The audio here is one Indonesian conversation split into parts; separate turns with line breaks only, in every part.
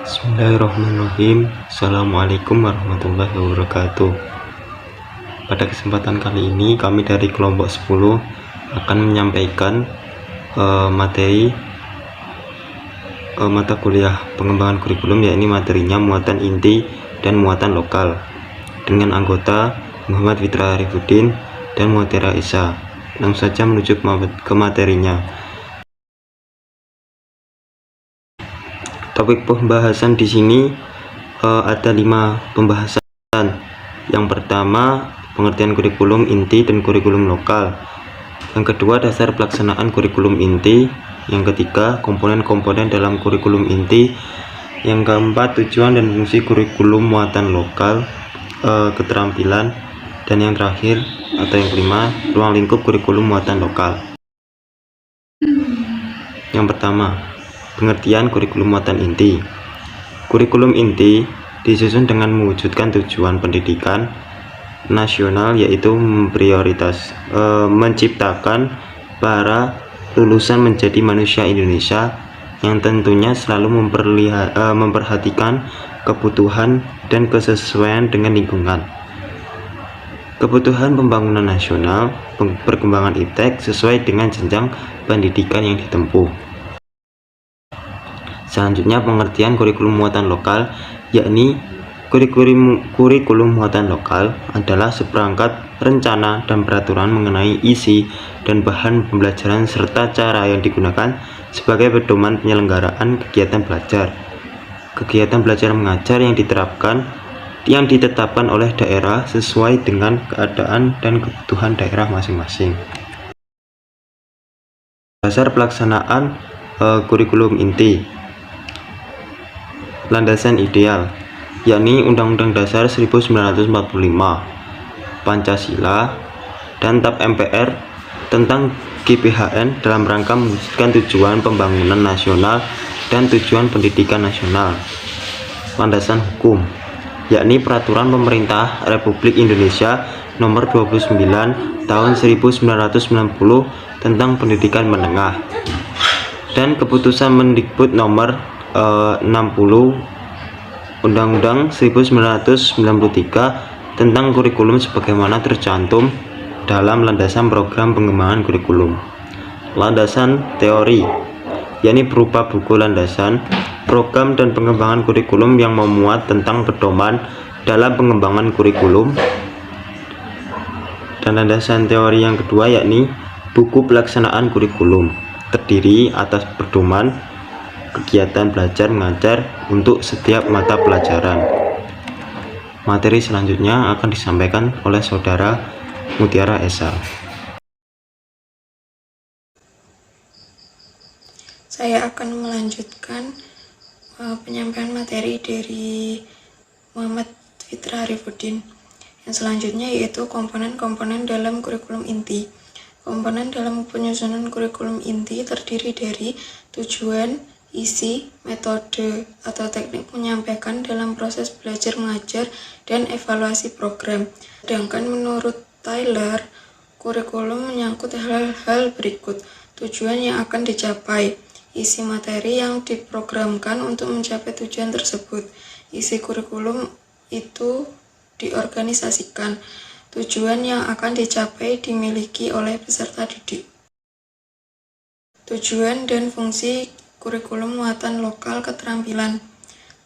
Bismillahirrahmanirrahim. Assalamualaikum warahmatullahi wabarakatuh. Pada kesempatan kali ini kami dari kelompok 10 akan menyampaikan materi mata kuliah pengembangan kurikulum, yakni materinya muatan inti dan muatan lokal, dengan anggota Muhammad Fitra Arifudin dan Muhammad Isa. Langsung saja menuju ke materinya. Topik pembahasan di sini ada 5 pembahasan. Yang pertama, pengertian kurikulum inti dan kurikulum lokal. Yang kedua, dasar pelaksanaan kurikulum inti. Yang ketiga, komponen-komponen dalam kurikulum inti. Yang keempat, tujuan dan fungsi kurikulum muatan lokal, keterampilan. Dan yang terakhir atau yang kelima, ruang lingkup kurikulum muatan lokal. Yang pertama, pengertian kurikulum muatan inti. Kurikulum inti disusun dengan mewujudkan tujuan pendidikan nasional, yaitu menciptakan para lulusan menjadi manusia Indonesia yang tentunya selalu memperhatikan kebutuhan dan kesesuaian dengan lingkungan, kebutuhan pembangunan nasional, perkembangan iptek sesuai dengan jenjang pendidikan yang ditempuh. Selanjutnya, pengertian kurikulum muatan lokal, yakni kurikulum muatan lokal adalah seperangkat rencana dan peraturan mengenai isi dan bahan pembelajaran serta cara yang digunakan sebagai pedoman penyelenggaraan kegiatan belajar. Kegiatan belajar mengajar yang ditetapkan oleh daerah sesuai dengan keadaan dan kebutuhan daerah masing-masing. Dasar pelaksanaan kurikulum inti. Landasan ideal, yakni Undang-Undang Dasar 1945, Pancasila, dan TAP MPR tentang GBHN dalam rangka mewujudkan tujuan pembangunan nasional dan tujuan pendidikan nasional. Landasan hukum, yakni Peraturan Pemerintah Republik Indonesia Nomor 29 Tahun 1990 tentang pendidikan menengah, dan Keputusan Mendikbud Nomor 60 Undang-Undang 1993 tentang kurikulum sebagaimana tercantum dalam landasan program pengembangan kurikulum. Landasan teori, yakni berupa buku landasan program dan pengembangan kurikulum yang memuat tentang pedoman dalam pengembangan kurikulum. Dan landasan teori yang kedua, yakni buku pelaksanaan kurikulum, terdiri atas pedoman kegiatan belajar mengajar untuk setiap mata pelajaran. Materi selanjutnya akan disampaikan oleh Saudara Mutiara Esa.
Saya akan melanjutkan penyampaian materi dari Muhammad Fitra Arifudin. Yang selanjutnya yaitu komponen-komponen dalam kurikulum inti. Komponen dalam penyusunan kurikulum inti terdiri dari tujuan, isi, metode, atau teknik menyampaikan dalam proses belajar mengajar, dan evaluasi program. Sedangkan menurut Taylor, kurikulum menyangkut hal-hal berikut: tujuan yang akan dicapai, isi materi yang diprogramkan untuk mencapai tujuan tersebut, isi kurikulum itu diorganisasikan, tujuan yang akan dicapai dimiliki oleh peserta didik. Tujuan dan fungsi kurikulum muatan lokal keterampilan.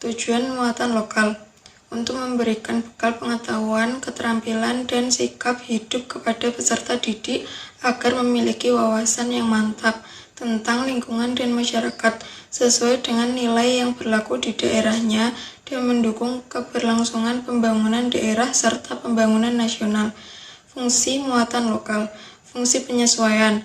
Tujuan muatan lokal untuk memberikan bekal pengetahuan, keterampilan, dan sikap hidup kepada peserta didik agar memiliki wawasan yang mantap tentang lingkungan dan masyarakat sesuai dengan nilai yang berlaku di daerahnya dan mendukung keberlangsungan pembangunan daerah serta pembangunan nasional. Fungsi muatan lokal, fungsi penyesuaian,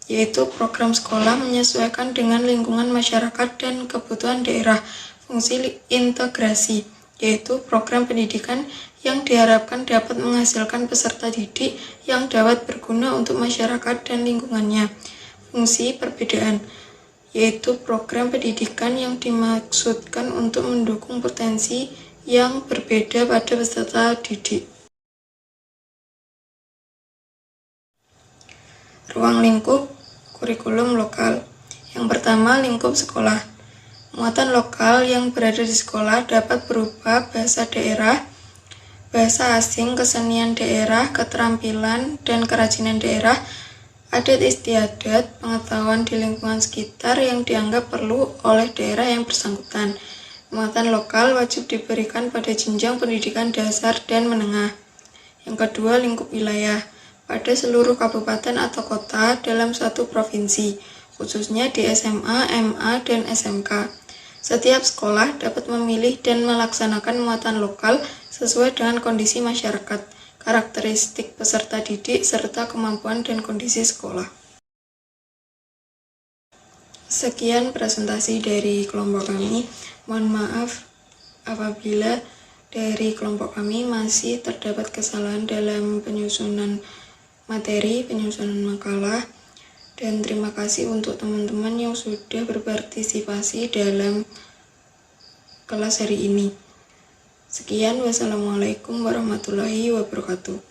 yaitu program sekolah menyesuaikan dengan lingkungan masyarakat dan kebutuhan daerah. Fungsi integrasi, yaitu program pendidikan yang diharapkan dapat menghasilkan peserta didik yang dapat berguna untuk masyarakat dan lingkungannya. Fungsi perbedaan, yaitu program pendidikan yang dimaksudkan untuk mendukung potensi yang berbeda pada peserta didik. Ruang lingkup kurikulum lokal. Yang pertama, lingkup sekolah. Muatan lokal yang berada di sekolah dapat berupa bahasa daerah, bahasa asing, kesenian daerah, keterampilan dan kerajinan daerah, adat istiadat, pengetahuan di lingkungan sekitar yang dianggap perlu oleh daerah yang bersangkutan. Muatan lokal wajib diberikan pada jenjang pendidikan dasar dan menengah. Yang kedua, lingkup wilayah. Pada seluruh kabupaten atau kota dalam satu provinsi, khususnya di SMA, MA, dan SMK. Setiap sekolah dapat memilih dan melaksanakan muatan lokal sesuai dengan kondisi masyarakat, karakteristik peserta didik, serta kemampuan dan kondisi sekolah. Sekian presentasi dari kelompok kami. Mohon maaf apabila dari kelompok kami masih terdapat kesalahan dalam penyusunan materi, penyusunan makalah, dan terima kasih untuk teman-teman yang sudah berpartisipasi dalam kelas hari ini. Sekian, wassalamualaikum warahmatullahi wabarakatuh.